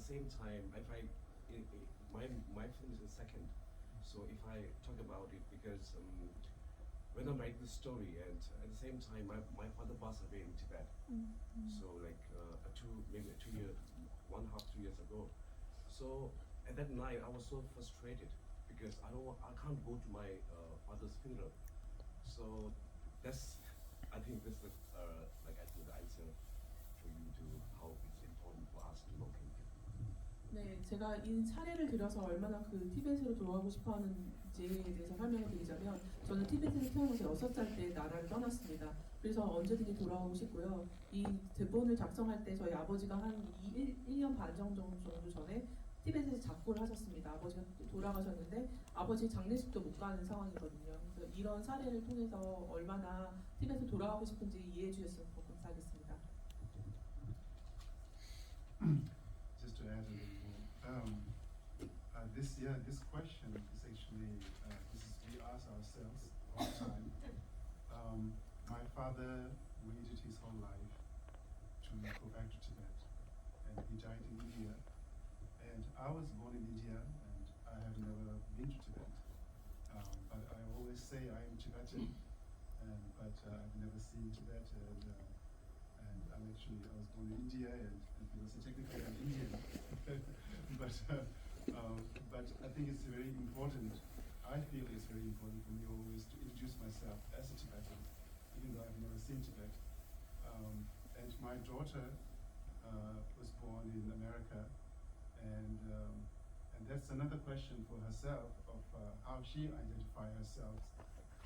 same time, if my film is in second. So if I talk about it, because when I write the story, and at the same time, my father passed away in Tibet. So like maybe 2 years, 1.5, 2 years ago. So at that night, I was so frustrated because I can't go to my father's funeral. So that's, I think this is like I think the answer for you to how it's important for us to know Kim. 네, 제가 이 사례를 들어서 얼마나 그 티벳으로 돌아가고 싶어하는지에 대해서 설명을 드리자면, 저는 티벳에서 태어나서 6살 때 나라를 떠났습니다. 그래서 언제든지 돌아가고 싶고요. 이 대본을 작성할 때 저희 아버지가 한 1년 반 정도 전에 티벳에서 작고를 하셨습니다. 아버지가 돌아가셨는데 아버지 장례식도 못 가는 상황이거든요. 그래서 이런 사례를 통해서 얼마나 티벳에 돌아가고 싶은지 이해해 주셨으면 감사하겠습니다. Just to add a little more, this question is actually we ask ourselves all the time. My father waited his whole life to go back to Tibet, and he died in India. And I was born in India, and I have never been to Tibet. But I always say I am Tibetan, but I've never seen Tibet. And I was born in India, and people say technically I'm Indian. but I think it's very important. I feel it's very important for me always to introduce myself as a Tibetan, even though I've never seen Tibet. And my daughter was born in America, and that's another question for herself of how she identifies herself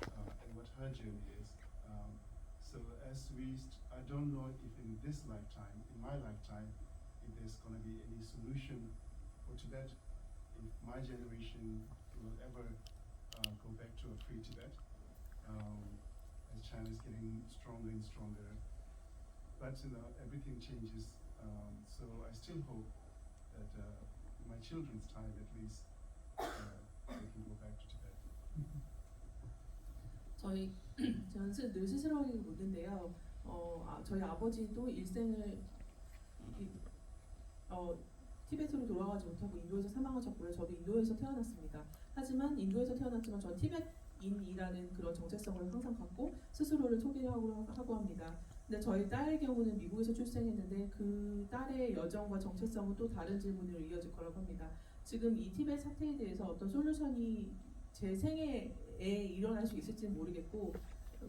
and what her journey is. So I don't know if in this lifetime, in my lifetime, if there's going to be any solution for Tibet, if my generation will ever go back to a free Tibet, as China is getting stronger and stronger. But everything changes, so I still hope that in my children's time at least, they can go back to Tibet. 저는 늘 스스로에게 묻는데요. 저희 아버지도 일생을 티벳으로 돌아가지 못하고 인도에서 사망하셨고요. 저도 인도에서 태어났습니다. 하지만 인도에서 태어났지만 전 티벳인이라는 그런 정체성을 항상 갖고 스스로를 소개하고 합니다. 근데 저희 딸의 경우는 미국에서 출생했는데 그 딸의 여정과 정체성은 또 다른 질문으로 이어질 거라고 합니다. 지금 이 티벳 사태에 대해서 어떤 솔루션이 제 생애에 일어날 수 있을지는 모르겠고,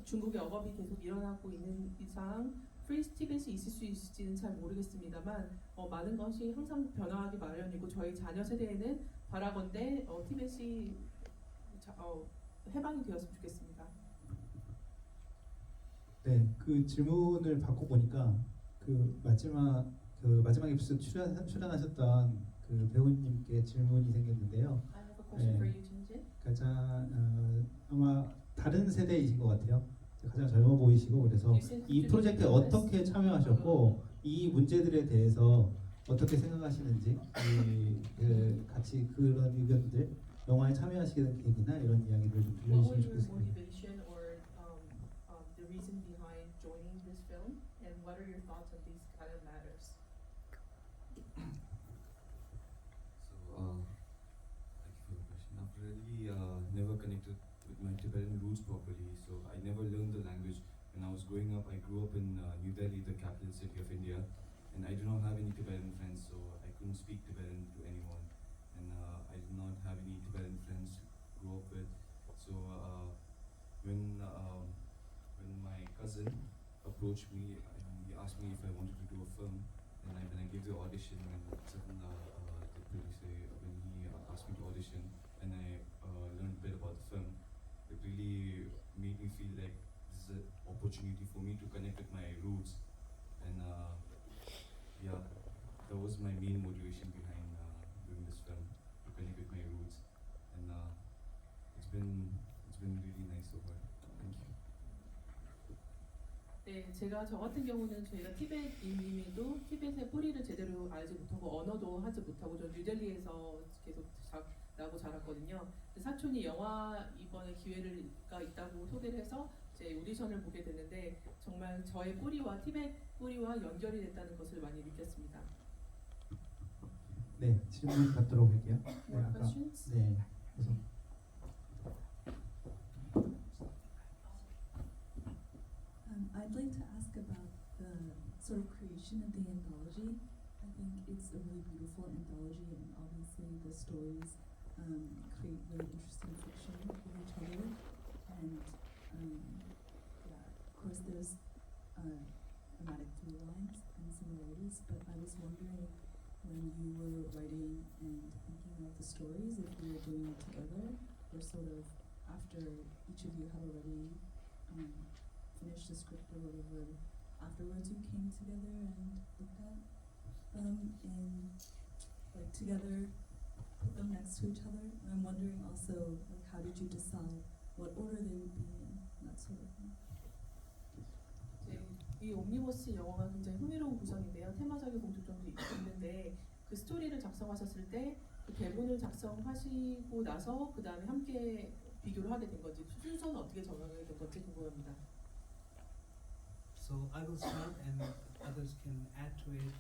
중국의 억압이 계속 일어나고 있는 이상 프리 티벳이 있을 수 있을지는 잘 모르겠습니다만 많은 것이 항상 변화하기 마련이고, 저희 자녀 세대에는 바라건대 티벳이 해방이 되었으면 좋겠습니다. 네, 그 질문을 받고 보니까 그 마지막 에피소드 출연하셨던 그 배우님께 질문이 생겼는데요. I have a question for you, Junjin. 가장 아마 다른 세대이신 것 같아요. 가장 젊어 보이시고, 그래서 이 프로젝트에 어떻게 참여하셨고 이 문제들에 대해서 어떻게 생각하시는지, 같이 그런 의견들, 영화에 참여하시게 된 계기나 이런 이야기를 좀 들려주시면 좋겠습니다. Motivation or the reason behind joining this film, and what are your thoughts on these kind of matters? So, thank you for the question. I've really never connected with my Tibetan roots properly, so I never learned the language. When I was growing up, I grew up in New Delhi, the capital city of India, and I do not have any Tibetan friends, so I couldn't speak Tibetan to anyone, and I did not have any Tibetan friends to grow up with. So when my cousin approached me and he asked me if I wanted to do a film, and when I gave the audition, and the producer, when he asked me to audition, and I learned a bit about the film, it really made me feel like this is an opportunity for me to connect with my roots, and yeah, that was my main motivation behind doing this film, to connect with my roots, and it's been really nice so far. Thank you. 네, 저 같은 경우는 저희가 티벳인임에도 티벳의 뿌리를 제대로 알지 못하고 언어도 하지 못하고 저 뉴델리에서 계속 나고 자랐거든요. 사촌이 영화 이번에 기회가 있다고 소개를 해서 이제 오디션을 보게 됐는데 정말 저의 뿌리와 티벳 뿌리와 연결이 됐다는 것을 많이 느꼈습니다. 네, 질문 받도록 할게요. 네, More 아까 questions? 네, 그래서 I'd like to ask about the sort of creation of the anthology. I think it's a really beautiful anthology, and obviously the stories create really interesting fiction with each other. And yeah, of course there's thematic through lines and similarities, but I was wondering when you were writing and thinking of the stories, if you were doing it together, or sort of after each of you had already finished the script or whatever, afterwards you came together and looked at them and like together put them next to each other. And I'm wondering also like how did you decide what order they would be in, that sort of thing. 이제 이 옴니버스 영화가 굉장히 흥미로운 구성인데요. 테마적인 공통점도 있는데 그 스토리를 작성하셨을 때 그 대본을 작성하시고 나서 그 다음에 함께 비교를 하게 된 건지 순서는 어떻게 정하게 된 건지 궁금합니다. So I will start and others can add to it.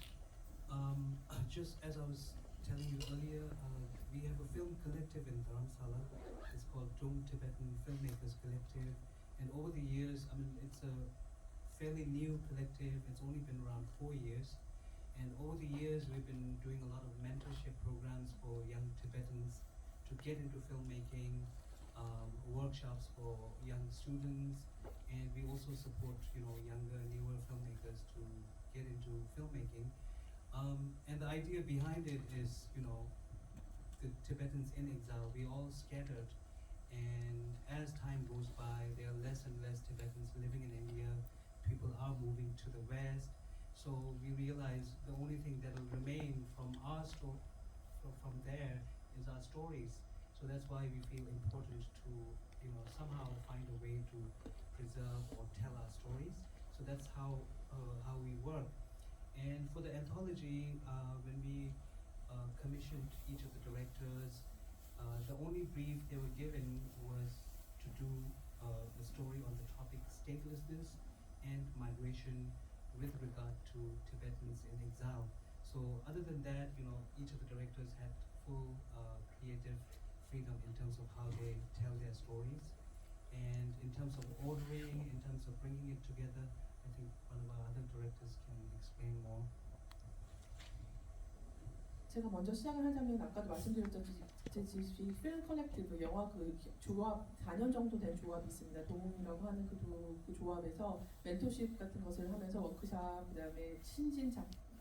Just as I was telling you earlier, we have a film collective in Dharamsala. It's called Tung Tibetan Filmmakers Collective. And over the years, I mean, it's a fairly new collective. It's only been around 4 years. And over the years, we've been doing a lot of mentorship programs for young Tibetans to get into filmmaking, workshops for young students, and we also support younger, newer filmmakers to get into filmmaking. And the idea behind it is the Tibetans in exile. We all scattered, and as time goes by, there are less and less Tibetans living in India. People are moving to the West. So we realize the only thing that will remain from our from there is our stories. So that's why we feel important to somehow find a way to preserve or tell our stories. So that's how we work. And for the anthology, when we commissioned each of the directors, the only brief they were given was to do a story on the topic statelessness and migration with regard to Tibetans in exile. So other than that, each of the directors had full creative freedom in terms of how they tell their stories. And in terms of ordering, in terms of bringing it together, I think one of our other directors can explain more. 제가 먼저 시작을 하자면 아까도 말씀드렸듯이 필름 컬렉티브 영화 그 조합 4년 정도 된 조합이 있습니다. 도움이라고 하는 그 조합에서 멘토십 같은 것을 하면서 워크샵 그다음에 신진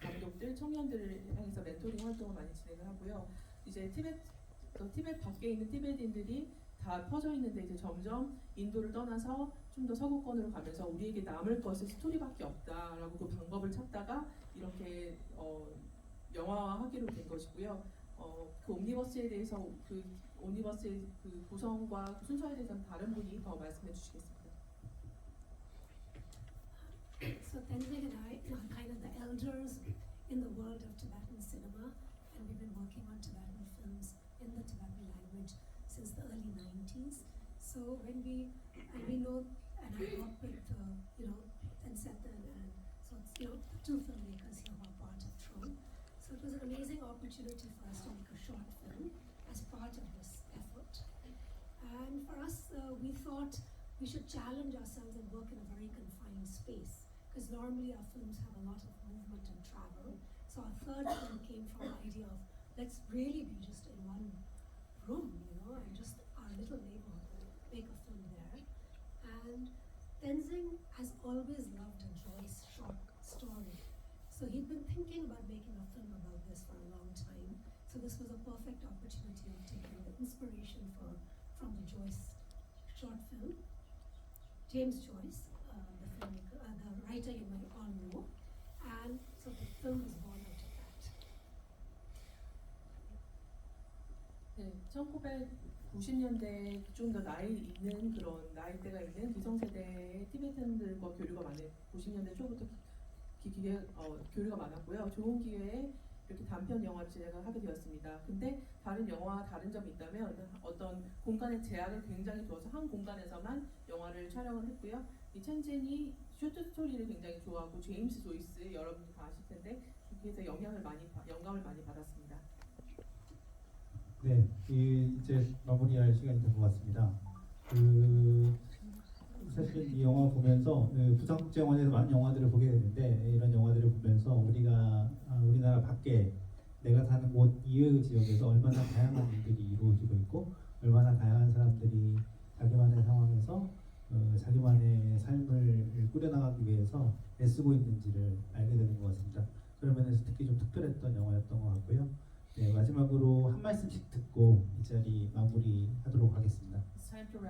감독들 청년들을 향해서 멘토링 활동을 많이 진행을 하고요. 이제 티벳 밖에 있는 티베트인들이 다 퍼져 있는데 이제 점점 인도를 떠나서 좀 더 서구권으로 가면서 우리에게 남을 것은 스토리밖에 없다라고 그 방법을 찾다가 이렇게 영화화하기로 된 것이고요. 그 옴니버스에 대해서 그 옴니버스의 그 구성과 그 순서에 대해서는 다른 분이 더 말씀해 주시겠습니다. So Tenzing and I are kind of the elders in the world of Tibetan cinema, and we've been working on Tibetan films in the Tibetan language since the early 90s. So when we know, and I work with Tensetan, and so it's the two filmmakers here who are part of Throne. So it was an amazing opportunity for us to make a short film as part of this effort. And for us, we thought we should challenge ourselves and work in a very confined space, because normally our films have a lot of movement and travel. So our third film came from the idea of let's really be just in one room, and just our little neighborhood, make a film there. And Tenzing has always loved a Joyce short story. So he'd been thinking about making a film about this for a long time. So this was a perfect opportunity of taking the inspiration from the Joyce short film. James Joyce, the filmmaker, the writer you might all know, and so the film was born out of that. 네, 1990년대 좀 더 나이 있는 그런 나이대가 있는 기성세대의 티베탄들과 교류가 많은 90년대 초부터 교류가 많았고요. 좋은 기회에 이렇게 단편 영화를 진행을 하게 되었습니다. 근데 다른 영화와 다른 점이 있다면 어떤 공간의 제약을 굉장히 둬서 한 공간에서만 영화를 촬영을 했고요. 이 첸젠이 쇼트 스토리를 굉장히 좋아하고 제임스 조이스 여러분들 다 아실 텐데 그래서 영감을 많이 받았습니다. 네, 이제 마무리할 시간이 된 것 같습니다. 그 사실 이 영화 보면서 부산국제영화제에서 많은 영화들을 보게 되는데 이런 영화들을 보면서 우리가 우리나라 밖에 내가 사는 곳 이외의 지역에서 얼마나 다양한 일들이 이루어지고 있고 얼마나 다양한 사람들이 자기만의 상황에서 자기만의 삶을 꾸려나가기 위해서 애쓰고 있는지를 알게 되는 것 같습니다. 그런 면에서 특히 좀 특별했던 영화였던 것 같고요. 네, 마지막으로 한 말씀씩 듣고 이 자리 마무리하도록 하겠습니다. It's time to wrap